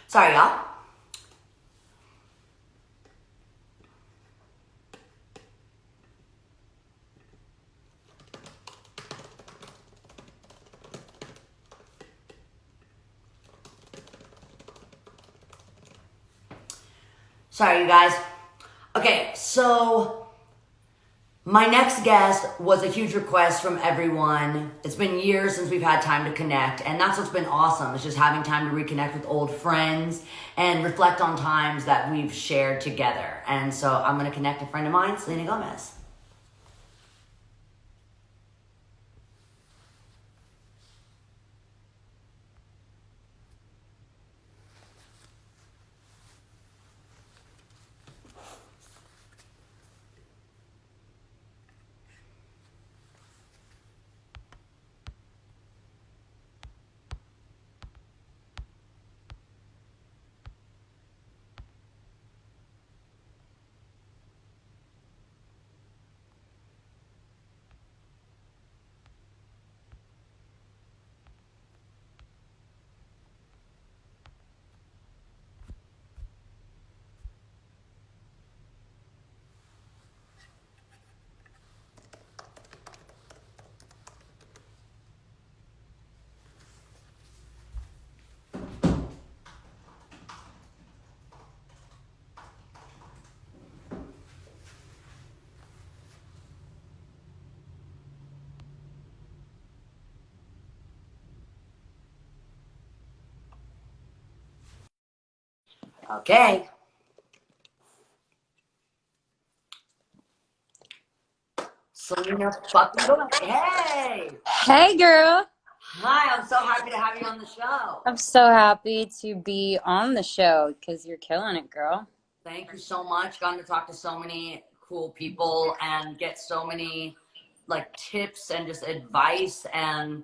Sorry, y'all. Sorry, you guys. Okay, so my next guest was a huge request from everyone. It's been years since we've had time to connect, and that's what's been awesome. It's just having time to reconnect with old friends and reflect on times that we've shared together. And so I'm going to connect a friend of mine, Selena Gomez. Okay. Selena fucking Gomez. Hey! Hey girl, Hi, I'm so happy to have you on the show. I'm so happy to be on the show because you're killing it, girl. Thank you so much. Gotten to talk to so many cool people and get so many like tips and just advice. And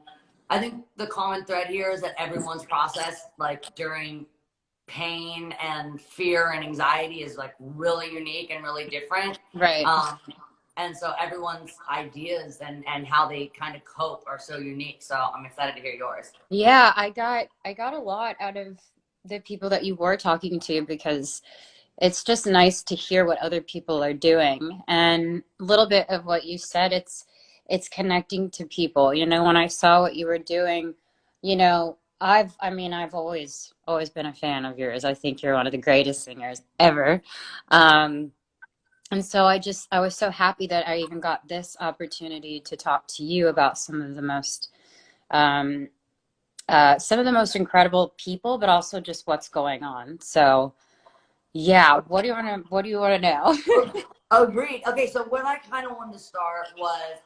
I think the common thread here is that everyone's process, like during pain and fear and anxiety, is like really unique and really different. Right. Um, and so everyone's ideas and how they kind of cope are so unique. So I'm excited to hear yours. Yeah, I got a lot out of the people that you were talking to because it's just nice to hear what other people are doing. And a little bit of what you said, it's connecting to people. When I saw what you were doing, I've always been a fan of yours. I think you're one of the greatest singers ever. Um, And so I was so happy that I even got this opportunity to talk to you about um, some of the most incredible people, but also just what's going on. So yeah, what do you want to know? Agreed. Okay, so what I kind of wanted to start was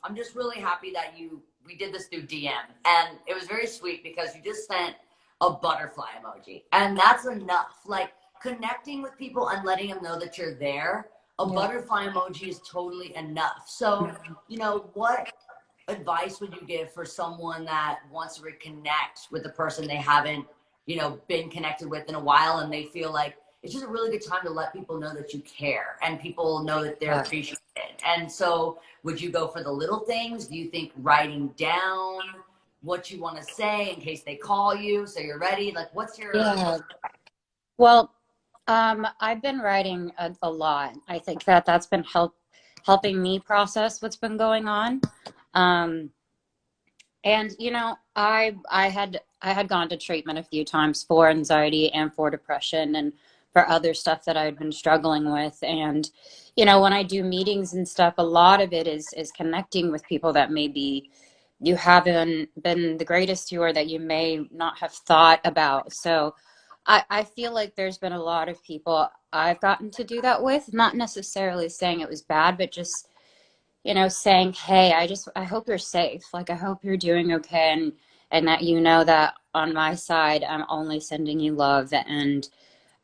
I'm just really happy that we did this through DM, and it was very sweet because you just sent a butterfly emoji, and that's enough. Like connecting with people and letting them know that you're there. A Yeah. butterfly emoji is totally enough. So, what advice would you give for someone that wants to reconnect with a person they haven't, been connected with in a while, and they feel like it's just a really good time to let people know that you care and people know that they're Yeah. appreciated. And so, would you go for the little things? Do you think writing down what you want to say in case they call you so you're ready? Like, Yeah. Well, I've been writing a lot. I think that that's been helping me process what's been going on. Um, And I had gone to treatment a few times for anxiety and for depression and for other stuff that I had been struggling with. And when I do meetings and stuff, a lot of it is connecting with people that maybe you haven't been the greatest to or that you may not have thought about. So I feel like there's been a lot of people I've gotten to do that with, not necessarily saying it was bad, but just saying, hey, I hope you're safe. Like, I hope you're doing okay. And that, that on my side, I'm only sending you love. And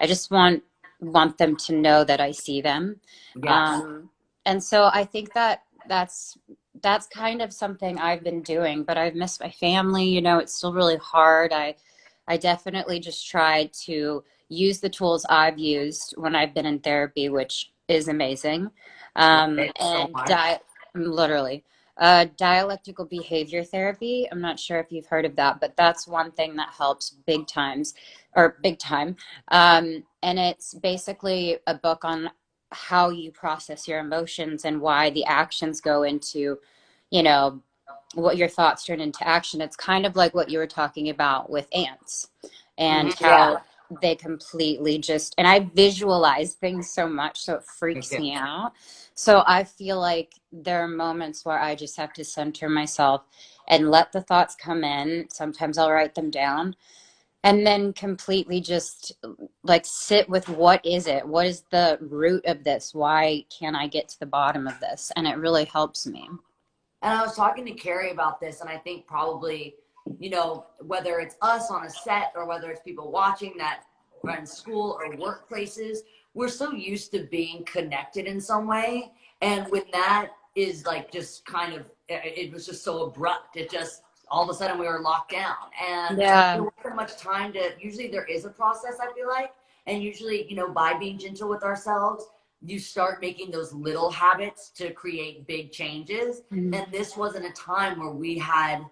I just want them to know that I see them. Yes. And so I think that that's kind of something I've been doing, but I've missed my family. It's still really hard. I definitely just tried to use the tools I've used when I've been in therapy, which is amazing. Thanks so And much. literally. Dialectical behavior therapy. I'm not sure if you've heard of that, but that's one thing that helps big time. And it's basically a book on how you process your emotions and why the actions go into, you know, what your thoughts turn into action. It's kind of like what you were talking about with ants and Yeah, how they completely just, and I visualize things so much, so it me freaks too. me out. So I feel like there are moments where I just have to center myself and let the thoughts come in. Sometimes I'll write them down and then completely just like sit with what is it? What is the root of this? Why can't I get to the bottom of this? And it really helps me. And I was talking to Carrie about this, and I think probably, whether it's us on a set or whether it's people watching that are in school or workplaces, we're so used to being connected in some way. And when that is like just kind of, it was just so abrupt. It just, all of a sudden we were locked down. And there Yeah. wasn't much time to, usually there is a process, I feel like. And usually, by being gentle with ourselves, you start making those little habits to create big changes. Mhm. And this wasn't a time where we had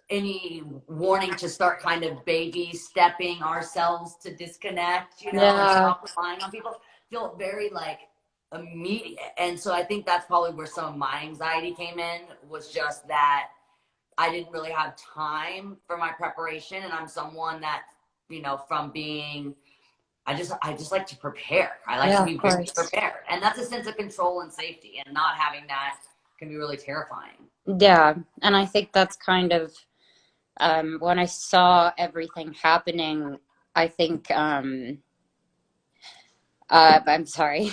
any warning to start kind of baby stepping ourselves to disconnect, and Yeah. stop relying on people. Felt very like immediate. And so I think that's probably where some of my anxiety came in, was just that I didn't really have time for my preparation. And I'm someone that, from being, I just like to prepare. I like to Yeah, of be very course. prepared. And that's a sense of control and safety. And not having that can be really terrifying. Yeah. And I think that's kind of when I saw everything happening, I think I'm sorry.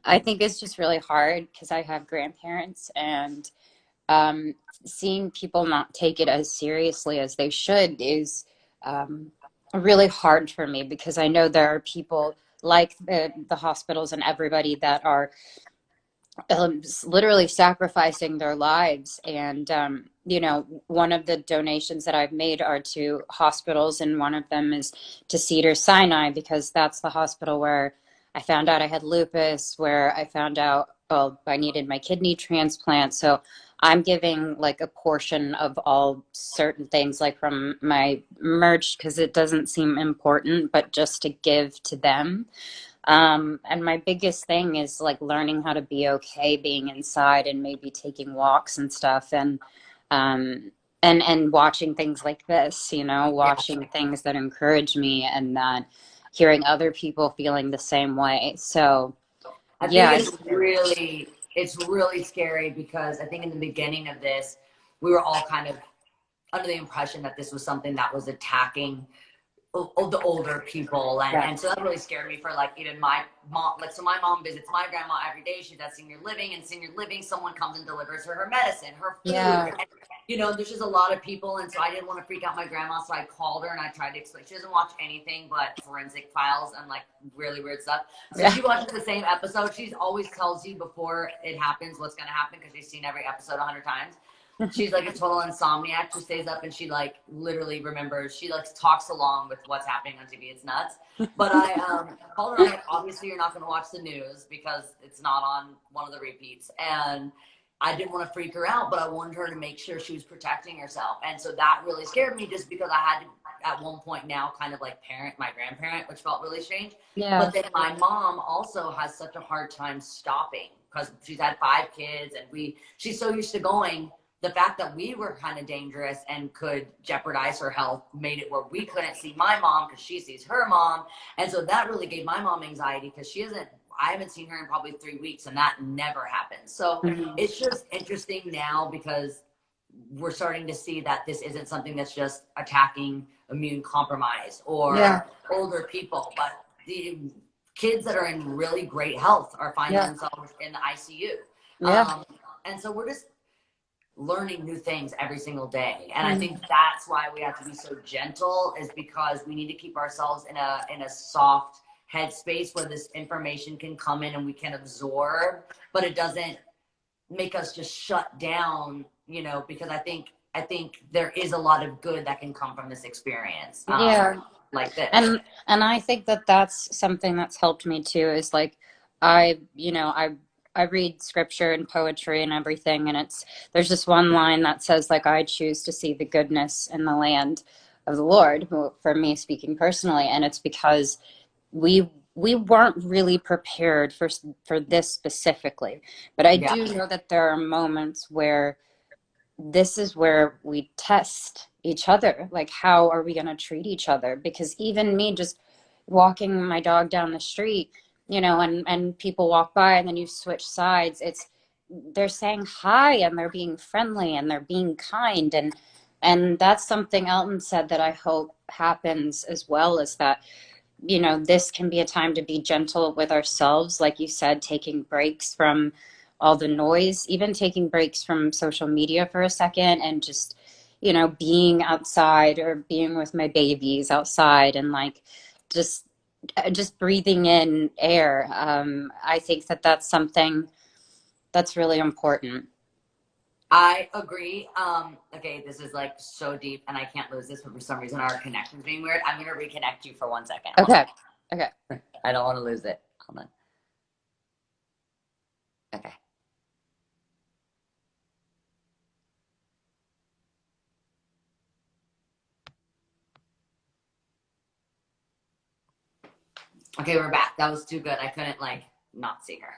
I think it's just really hard because I have grandparents and um, seeing people not take it as seriously as they should is um, really hard for me because I know there are people like the hospitals and everybody that are literally sacrificing their lives. And, one of the donations that I've made are to hospitals, and one of them is to Cedar Sinai because that's the hospital where I found out I had lupus, where I found out, well, I needed my kidney transplant. So I'm giving like a portion of all certain things, like from my merch, because it doesn't seem important, but just to give to them. And my biggest thing is like learning how to be okay being inside and maybe taking walks and stuff um and watching things like this, Yeah. watching things that encourage me and that hearing other people feeling the same way. So I think yeah, it's really scary, because I think in the beginning of this, we were all kind of under the impression that this was something that was attacking the older people. and yeah, and so that really scared me, for like even my mom. Like, so my mom visits my grandma every day. She's at senior living, and senior living, someone comes and delivers her medicine, her food, yeah, and there's just a lot of people. And so I didn't want to freak out my grandma, so I called her and I tried to explain. She doesn't watch anything but forensic files and like really weird stuff. So yeah, she watches the same episode. She always tells you before it happens what's going to happen, because she's seen every episode 100 times. She's like a total insomniac. She stays up and she like literally remembers. She like talks along with what's happening on TV. It's nuts. But I called her. I'm like, obviously you're not going to watch the news because it's not on one of the repeats. And I didn't want to freak her out, but I wanted her to make sure she was protecting herself. And so that really scared me, just because I had to, at one point now, kind of like parent my grandparent, which felt really strange. yeah, But then my mom also has such a hard time stopping, because she's had 5 kids, and she's so used to going. The fact that we were kind of dangerous and could jeopardize her health made it where we couldn't see my mom because she sees her mom. And so that really gave my mom anxiety, because I haven't seen her in probably 3 weeks, and that never happens. So mhm, it's just interesting now, because we're starting to see that this isn't something that's just attacking immune compromise yeah, or older people, but the kids that are in really great health are finding yeah, themselves in the ICU. yeah, Um, and so we're just learning new things every single day. And I think mhm, that's why we have to be so gentle, is because we need to keep ourselves in a soft headspace where this information can come in and we can absorb, but it doesn't make us just shut down, because I think there is a lot of good that can come from this experience, yeah. like this. And I think that that's something that's helped me too is like I I read scripture and poetry and everything, and there's this one line that says, like, I choose to see the goodness in the land of the Lord, for me speaking personally, and it's because we weren't really prepared for this specifically. But I Yeah. do know that there are moments where this is where we test each other. Like, how are we going to treat each other? Because even me just walking my dog down the street, and people walk by and then you switch sides, they're saying hi and they're being friendly and they're being kind. And that's something Elton said that I hope happens as well, is that this can be a time to be gentle with ourselves, like you said, taking breaks from all the noise, even taking breaks from social media for a second, and just, being outside or being with my babies outside, and like just just breathing in air. I think that that's something that's really important. I agree. Okay, this is like so deep and I can't lose this, but for some reason our connection's being weird. I'm gonna reconnect you for 1 second. Hold Okay. Okay. on. I don't want to lose it. Hold on. Okay. Okay, we're back. That was too good. I couldn't like not see her.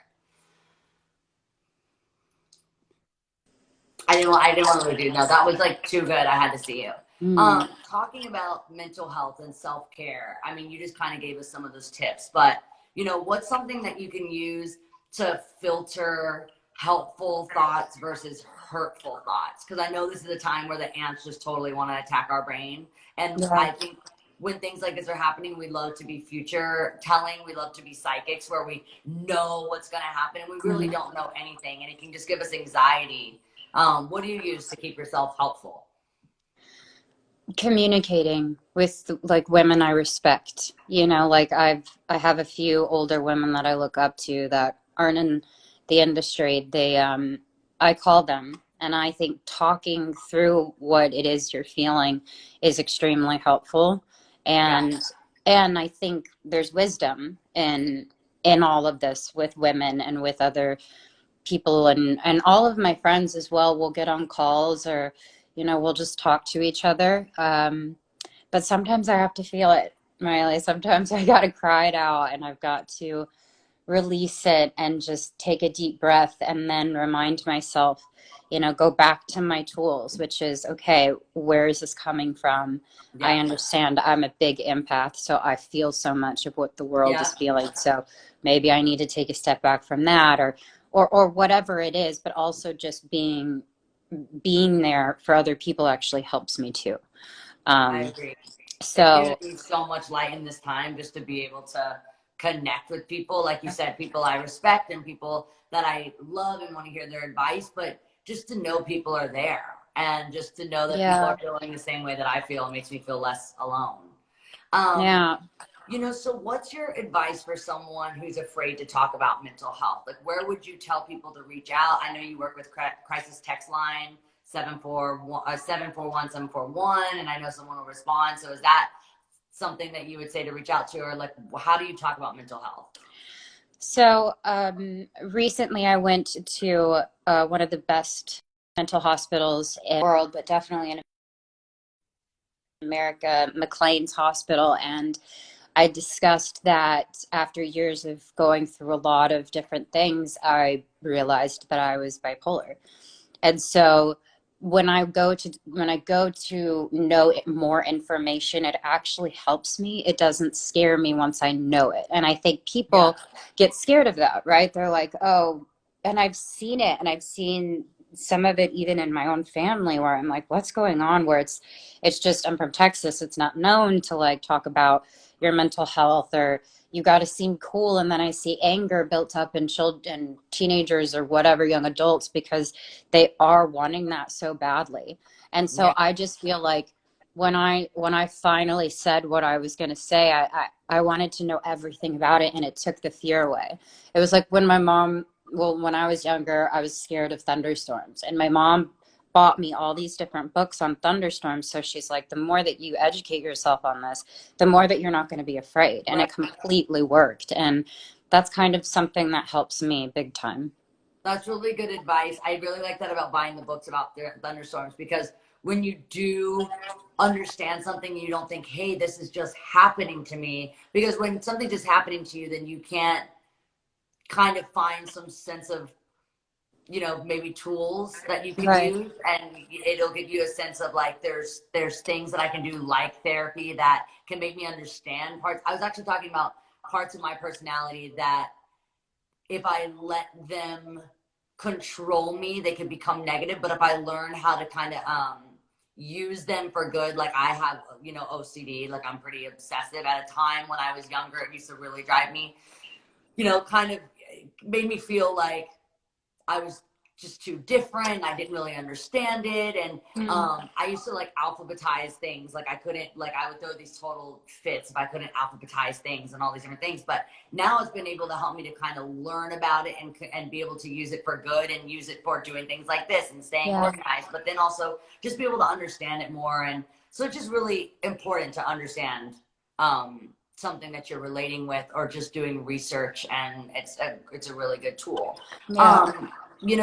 I didn't want to lose you. No, that was like too good. I had to see you. Mm. Talking about mental health and self-care. I mean, you just kind of gave us some of those tips, but what's something that you can use to filter helpful thoughts versus hurtful thoughts? Because I know this is a time where the ants just totally want to attack our brain. And Yeah. I think when things like this are happening, we love to be future telling. We love to be psychics where we know what's going to happen and we really Mhm. don't know anything. And it can just give us anxiety. What do you use to keep yourself helpful? Communicating with like women I respect. Like I have a few older women that I look up to that aren't in the industry. I call them, and I think talking through what it is you're feeling is extremely helpful. Yeah. And I think there's wisdom in all of this with women and with other people, and all of my friends as well will get on calls, or we'll just talk to each other. But sometimes I have to feel it, Miley. Sometimes I got to cry it out, and I've got to release it and just take a deep breath, and then remind myself, go back to my tools, which is, okay, where is this coming from? I Yeah. understand I'm a big empath, so I feel so much of what the world Yeah. is feeling. So maybe I need to take a step back from that, or whatever it is. But also just being there for other people actually helps me too. I Um, agree. It's given so me so much light in this time just to be able to connect with people, like you said, people I respect and people that I love and want to hear their advice, but just to know people are there and just to know that people yeah, are feeling the same way that I feel makes me feel less alone. Um, yeah. so what's your advice for someone who's afraid to talk about mental health? Like, where would you tell people to reach out? I know you work with crisis text line 741 and I know someone will respond. So is that something that you would say to reach out to, or like, how do you talk about mental health? So recently I went to one of the best mental hospitals in the world, but definitely in America, McLean's Hospital. And I discussed that after years of going through a lot of different things, I realized that I was bipolar. And so when I go to know more information, it actually helps me. It doesn't scare me once I know it. And I think Yeah. people get scared of that, right? They're like, oh, and I've seen it, and I've seen some of it even in my own family, where I'm like, what's going on? Where it's just, I'm from Texas. It's not known to like talk about your mental health, or you got to seem cool. And then I see anger built up in children, teenagers, or whatever, young adults, because they are wanting that so badly. And so Yeah. I just feel like when I finally said what I was going to say, I wanted to know everything about it, and it took the fear away. It was like when I was younger, I was scared of thunderstorms, and my mom bought me all these different books on thunderstorms. So she's like, the more that you educate yourself on this, the more that you're not going to be afraid. And Right. it completely worked. And that's kind of something that helps me big time. That's really good advice. I really like that about buying the books about the thunderstorms, because when you do understand something, you don't think, hey, this is just happening to me. Because when something's just happening to you, then you can't kind of find some sense of, maybe tools that you can Right. use, and it'll give you a sense of like, there's things that I can do, like therapy, that can make me understand parts. I was actually talking about parts of my personality that if I let them control me, they can become negative. But if I learn how to kind of use them for good, like I have, OCD, like I'm pretty obsessive. At a time when I was younger, it used to really drive me, kind of made me feel like I was just too different. I didn't really understand it. And Mm. I used to like alphabetize things. Like I couldn't, like I would throw these total fits if I couldn't alphabetize things and all these different things. But now it's been able to help me to kind of learn about it, and be able to use it for good, and use it for doing things like this and staying Yeah. organized, but then also just be able to understand it more. And so it's just really important to understand something that you're relating with, or just doing research, and it's a really good tool. Yeah.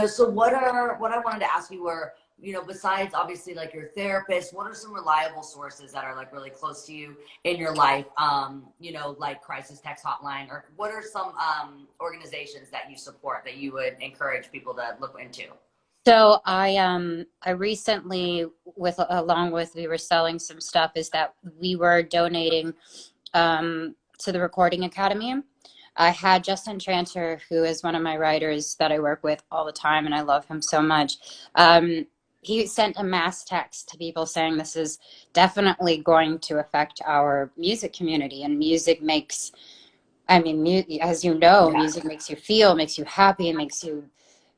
So what I wanted to ask you were, besides obviously like your therapist, what are some reliable sources that are like really close to you in your life? Like crisis text hotline, or what are some organizations that you support that you would encourage people to look into? So I recently, with along with we were selling some stuff, is that we were donating to the Recording Academy. I had Justin Tranter, who is one of my writers that I work with all the time, and I love him so much. He sent a mass text to people saying this is definitely going to affect our music community, and music makes, I mean, as you know, Yeah. music makes you feel, makes you happy, and makes you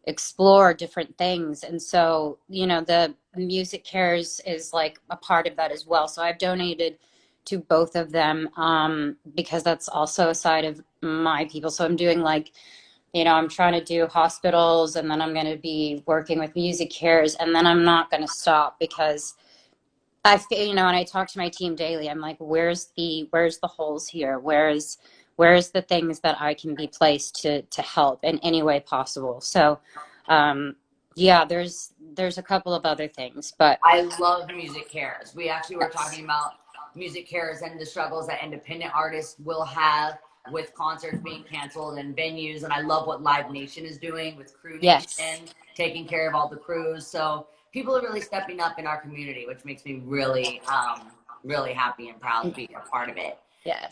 explore different things. And so, the Music Cares is like a part of that as well. So I've donated to both of them, because that's also a side of my people. So I'm doing like, I'm trying to do hospitals, and then I'm going to be working with Music Cares, and then I'm not going to stop, because I feel, and I talk to my team daily. I'm like, where's the holes here? Where's the things that I can be placed to help in any way possible? So, yeah, there's a couple of other things, but I love Music Cares. We actually were yes, talking about Music Cares and the struggles that independent artists will have with concerts being canceled and venues. And I love what Live Nation is doing with Crew yes, Nation, taking care of all the crews. So people are really stepping up in our community, which makes me really, really happy and proud to be a part of it. yes.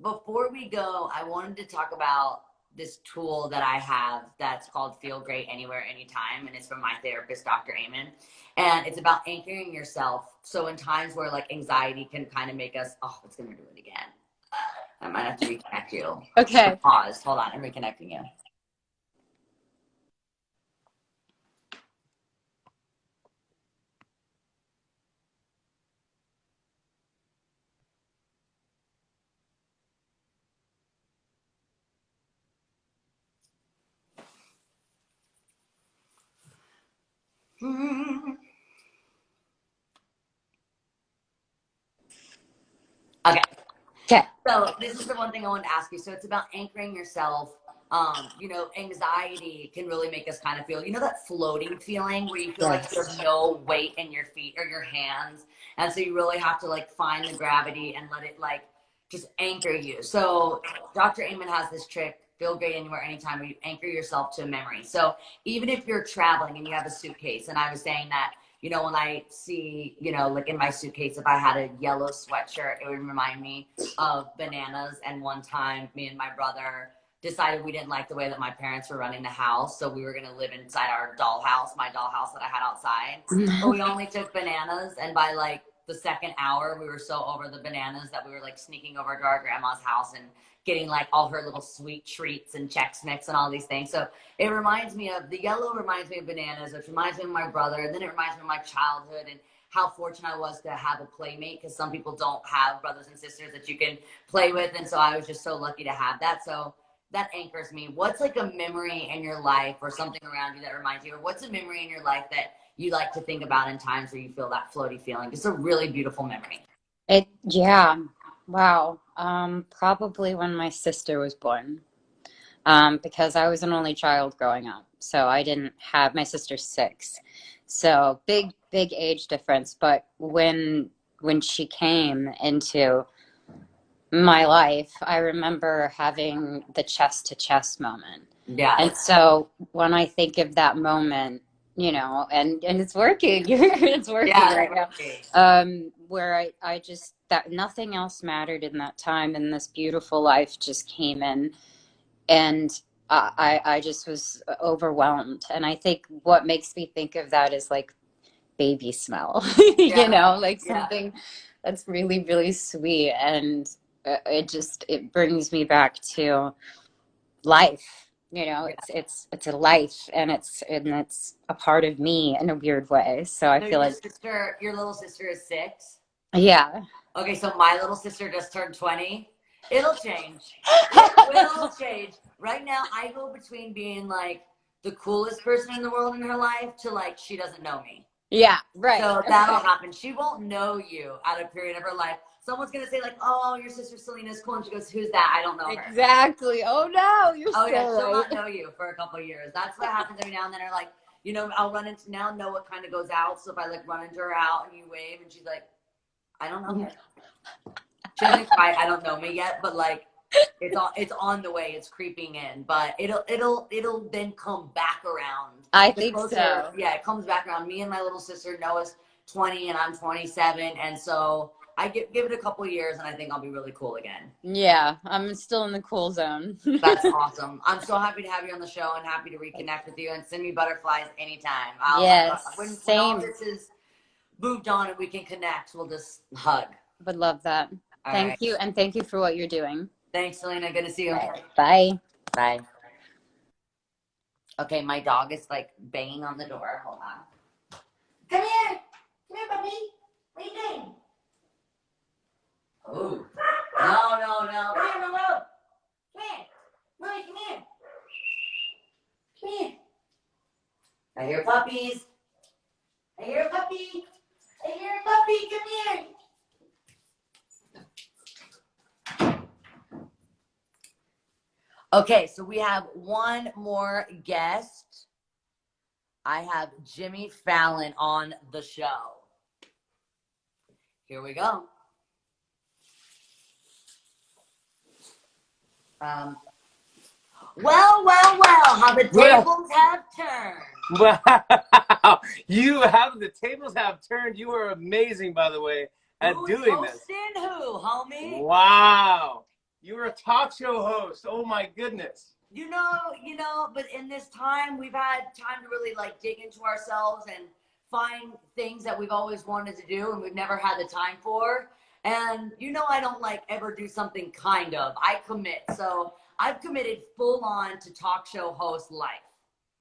Before we go, I wanted to talk about this tool that I have that's called Feel Great Anywhere, Anytime, and it's from my therapist, Dr. Amen. And it's about anchoring yourself. So in times where like anxiety can kind of make us, oh, it's gonna do it again. I might have to reconnect you. So Okay. pause. Hold on, I'm reconnecting you. Okay. Okay. So this is the one thing I wanted to ask you. So it's about anchoring yourself. Anxiety can really make us kind of feel, that floating feeling where you feel like you have Yes. no weight in your feet or your hands. And so you really have to like find the gravity and let it like just anchor you. So Dr. Amen has this trick, Feel Great Anywhere, Anytime, where you anchor yourself to a memory. So even if you're traveling and you have a suitcase, and I was saying that, when I see, like in my suitcase, if I had a yellow sweatshirt, it would remind me of bananas. And one time, me and my brother decided we didn't like the way that my parents were running the house. So we were going to live inside our dollhouse, my dollhouse that I had outside. But we only took bananas. And by like the second hour, we were so over the bananas that we were like sneaking over to our grandma's house and getting like all her little sweet treats and Chex Mix and all these things. So it reminds me of the yellow, reminds me of bananas, which reminds me of my brother. And then it reminds me of my childhood and how fortunate I was to have a playmate, because some people don't have brothers and sisters that you can play with. And so I was just so lucky to have that. So that anchors me. What's like a memory in your life or something around you that reminds you, or what's a memory in your life that you like to think about in times where you feel that floaty feeling? Just a really beautiful memory. Yeah. Wow. Probably when my sister was born. because I was an only child growing up. So I didn't have, my sister's 6. So big age difference. But when she came into my life, I remember having the chest to chest moment. Yeah. And so when I think of that moment, you know, and it's working, it's working Yeah, right now. okay. Where I just, that nothing else mattered in that time, and this beautiful life just came in, and I just was overwhelmed. And I think what makes me think of that is like baby smell, you Yeah. know, like Yeah. something that's really, really sweet. And it brings me back to life. You know, Yeah. it's a life, and it's a part of me in a weird way. So I So feel like, your little sister is 6? yeah. Okay, so my little sister just turned 20. It'll change. It will change. Right now, I go between being like the coolest person in the world in her life to like she doesn't know me. Yeah, right. So that'll happen. She won't know you at a period of her life. Someone's gonna say like, "Oh, your sister Selena's cool," and she goes, "Who's that? I don't know her." Exactly. Oh no, you're Oh yeah, so she'll right. not know you for a couple of years. That's what happens every now and then. Or like, I'll run into now know what kind of goes out. So if I like run into her out and you wave and she's like, "I don't know her." She doesn't quite, I don't know me yet, but like it's on the way, it's creeping in, but it'll then come back around. I The think closer, so. yeah, it comes back around. Me and my little sister Noah's 20 and I'm 27, and so I give it a couple of years and I think I'll be really cool again. Yeah, I'm still in the cool zone. That's awesome. I'm so happy to have you on the show and happy to reconnect with you, and send me butterflies anytime. Yes, When all same. this is moved on and we can connect, we'll just hug. Would love that. All right. Thank you, and thank you for what you're doing. Thanks, Selena. Good to see you. Right. Bye. Bye. Okay, my dog is like banging on the door. Hold on. Come here. Come here, puppy. What are you doing? Oh. No. Come here, Momo. Come here. Momo, come here. Come here. I hear puppies. I hear a puppy. I hear a puppy. Come here. Okay, so we have one more guest. I have Jimmy Fallon on the show. Here we go. Well, how the tables have turned. Wow, the tables have turned. You are amazing, by the way, at Who is doing this. hosting who, homie? Wow, you were a talk show host. Oh my goodness. But in this time, we've had time to really like dig into ourselves and find things that we've always wanted to do and we've never had the time for. And I don't like ever do something kind of. I commit. So I've committed full on to talk show host life.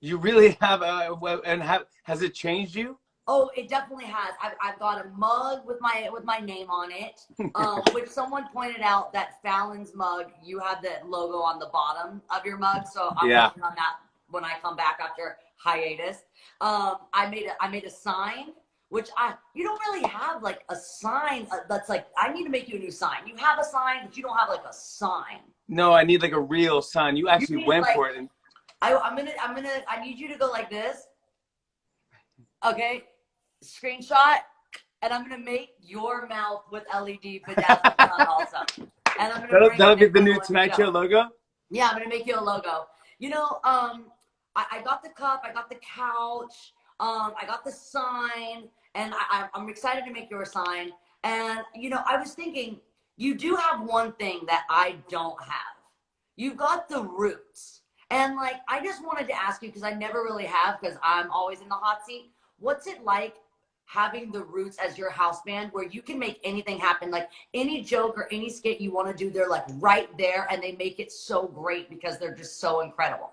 You really have, has it changed you? Oh, it definitely has. I've got a mug with my name on it, which someone pointed out that Fallon's mug, you have the logo on the bottom of your mug, so I'm working on that when I come back after hiatus. I made a sign, which you don't really have like a sign that's like, I need to make you a new sign. You have a sign, but you don't have like a sign. No, I need like a real sign. You actually went like, for it. And I need you to go like this. Okay. Screenshot, and I'm gonna make your mouth with LED bedazzled also. And I'm gonna that'll be the new Tonight Show logo? Yeah, I'm gonna make you a logo. I got the cup, I got the couch, I got the sign, and I'm excited to make your sign. And I was thinking, you do have one thing that I don't have. You've got the roots. And like, I just wanted to ask you, because I never really have, because I'm always in the hot seat. What's it like having the Roots as your house band, where you can make anything happen? Like any joke or any skit you want to do, they're like right there, and they make it so great because they're just so incredible.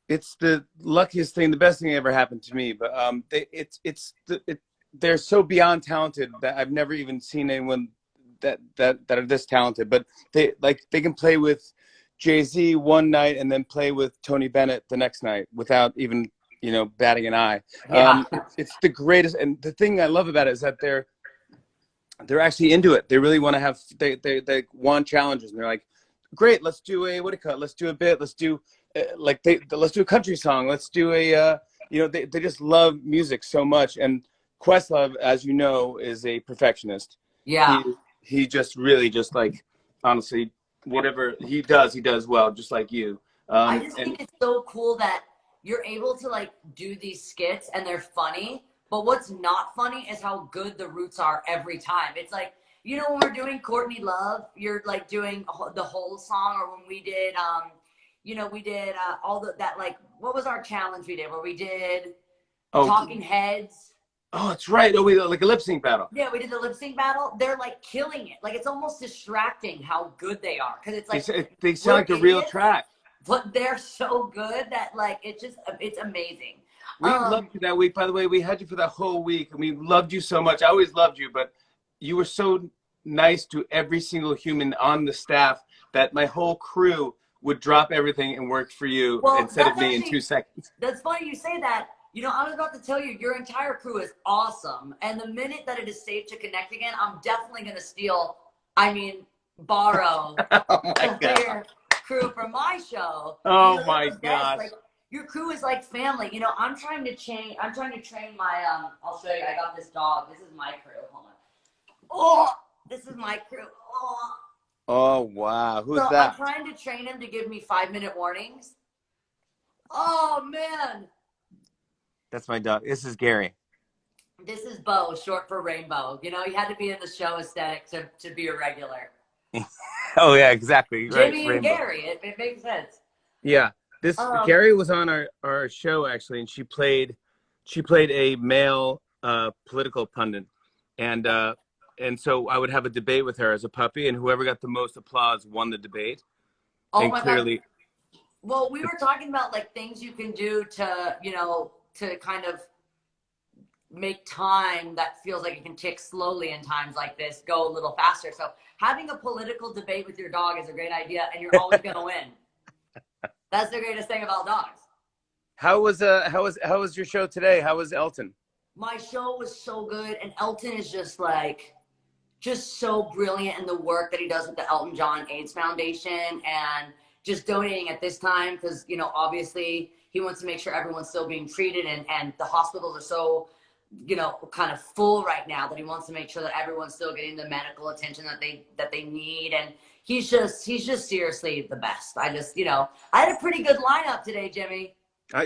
It's the luckiest thing, the best thing that ever happened to me. But they're so beyond talented that I've never even seen anyone that are this talented. But they can play with Jay-Z one night and then play with Tony Bennett the next night without even batting an eye. Yeah. It's the greatest. And the thing I love about it is that they're actually into it. They really want to have, they want challenges. And they're like, great, let's do a, let's do a bit. Let's do, like let's do a country song. Let's do a you know, they just love music so much. And Questlove, as you know, is a perfectionist. Yeah. He just really just like, honestly, whatever he does well, just like you. I just And think it's so cool that you're able to like do these skits and they're funny, but what's not funny is how good the roots are every time. It's like, you know, when we're doing Courtney Love, you're like doing the whole song, or when we did, you know, we did all that, like, what was our challenge we did where we did oh, Talking Heads? oh, that's right. Oh, we like a lip sync battle. Yeah, we did the lip sync battle. They're like killing it. Like, it's almost distracting how good they are, because it's like They sound we're like the real idiots, track. but they're so good that like it's amazing. We loved you that week. By the way, we had you for that whole week, and we loved you so much. I always loved you, but you were so nice to every single human on the staff that my whole crew would drop everything and work for you Well, instead of that's me in actually 2 seconds. that's funny you say that. You know, I was about to tell you, your entire crew is awesome, and the minute that it is safe to connect again, I'm definitely gonna steal. I mean, borrow Oh my God. your crew from my show. Oh You know, my they're the best. gosh. Like, your crew is like family. You know, I'm trying to train my I'll show you. I got this dog. This is my crew. Hold on. Oh, this is my crew. Oh. Oh wow. Who's So that? I'm trying to train him to give me 5-minute warnings. Oh man. That's my dog. This is Gary. This is Bo, short for Rainbow. You know, you had to be in the show aesthetic to be a regular. Oh yeah, exactly. Right. Jimmy and Rainbow. Gary, it makes sense. Yeah. This Gary was on our show actually, and she played a male political pundit, and so I would have a debate with her as a puppy, and whoever got the most applause won the debate. Oh And my clearly, God. Well, we were talking about like things you can do to, you know, to kind of make time that feels like it can tick slowly in times like this go a little faster. So having a political debate with your dog is a great idea, and you're always going to win. That's the greatest thing about dogs. how was your show today? How was Elton? My show was so good, and Elton is just so brilliant in the work that he does with the Elton John AIDS Foundation, and just donating at this time because, you know, obviously he wants to make sure everyone's still being treated, and the hospitals are so, you know, kind of full right now that he wants to make sure that everyone's still getting the medical attention that they need. And he's just seriously the best. I just, you know, I had a pretty good lineup today, Jimmy.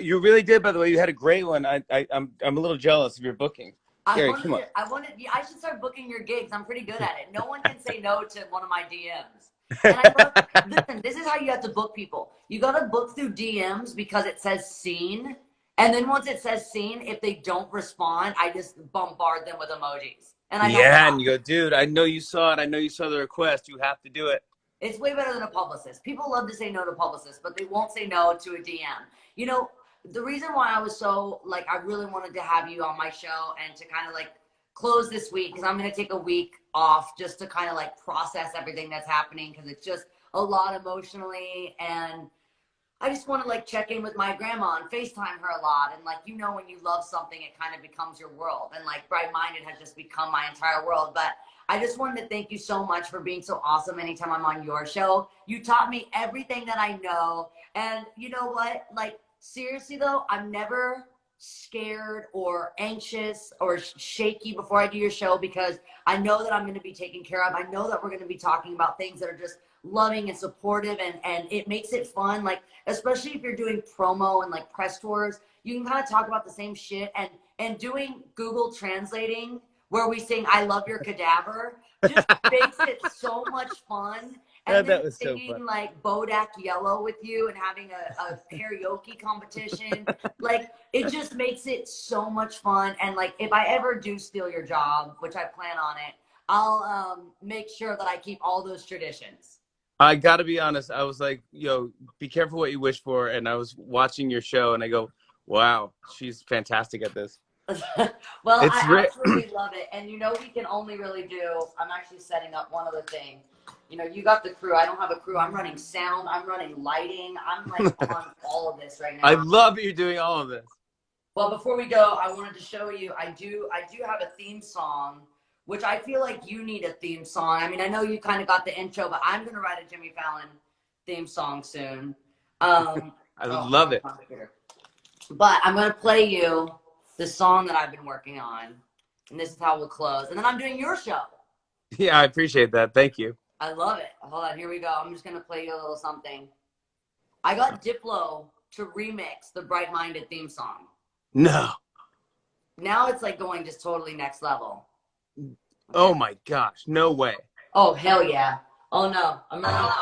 You really did, by the way. You had a great one. I'm a little jealous of your booking. Gary, come on. I should start booking your gigs. I'm pretty good at it. No one can say no to one of my DMs. And I love, listen, this is how you have to book people. You got to book through DMs because it says seen. And then once it says seen, if they don't respond, I just bombard them with emojis. And I Yeah, and you go, dude, I know you saw it. I know you saw the request. You have to do it. It's way better than a publicist. People love to say no to publicists, but they won't say no to a DM. You know, the reason why I was so, like, I really wanted to have you on my show and to kind of, like, close this week, because I'm going to take a week off just to kind of, like, process everything that's happening, because it's just a lot emotionally, and I just want to, like, check in with my grandma and FaceTime her a lot, and, like, you know, when you love something, it kind of becomes your world, and, like, Bright Minded has just become my entire world. But I just wanted to thank you so much for being so awesome anytime I'm on your show. You taught me everything that I know, and you know what? Like, seriously though, I'm never scared or anxious or shaky before I do your show, because I know that I'm going to be taken care of. I know that we're going to be talking about things that are just loving and supportive, and it makes it fun. Like, especially if you're doing promo and like press tours, you can kind of talk about the same shit, and doing Google translating where we sing "I love your cadaver" just makes it so much fun. And That then was so singing fun. like Bodak Yellow with you and having a karaoke competition, like, it just makes it so much fun. And like, if I ever do steal your job, which I plan on it, I'll make sure that I keep all those traditions. I got to be honest. I was like, yo, be careful what you wish for. And I was watching your show and I go, wow, she's fantastic at this. Well, It's I absolutely love it. And you know, we can only really do, I'm actually setting up one other thing. You know, you got the crew. I don't have a crew. I'm running sound. I'm running lighting. I'm like on all of this right now. I love that you're doing all of this. Well, before we go, I wanted to show you, I do have a theme song, which I feel like you need a theme song. I mean, I know you kind of got the intro, but I'm going to write a Jimmy Fallon theme song soon. I love it. But I'm going to play you the song that I've been working on. And this is how we'll close. And then I'm doing your show. Yeah, I appreciate that. Thank you. I love it. Hold on, here we go. I'm just going to play you a little something. I got Diplo to remix the Bright Minded theme song. No. Now it's like going just totally next level. Okay. Oh my gosh. No way. Oh, hell yeah. Oh no. I'm not.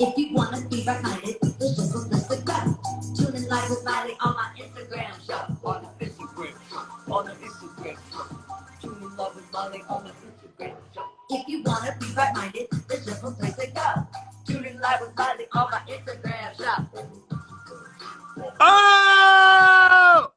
If you want to be right-minded, it's just a place to go. Tune in live with Miley on my Instagram show. On the Instagram show. On the Instagram show. Tune in live with Miley on the Instagram show. If you want to be right-minded, it's just a place to go. Tune in live with Miley on my Instagram show. Oh!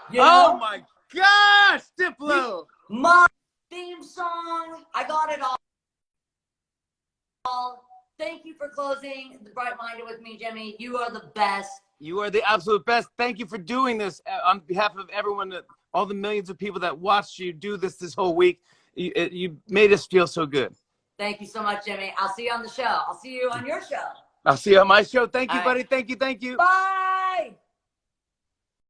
You know? Oh my gosh, Diplo! My theme song. I got it all. Thank you for closing the Bright Minded with me, Jimmy. You are the best. You are the absolute best. Thank you for doing this on behalf of everyone, all the millions of people that watched you do this whole week. You made us feel so good. Thank you so much, Jimmy. I'll see you on the show. I'll see you on your show. I'll see you on my show. Thank you, All buddy. right. Thank you. Thank you. Bye.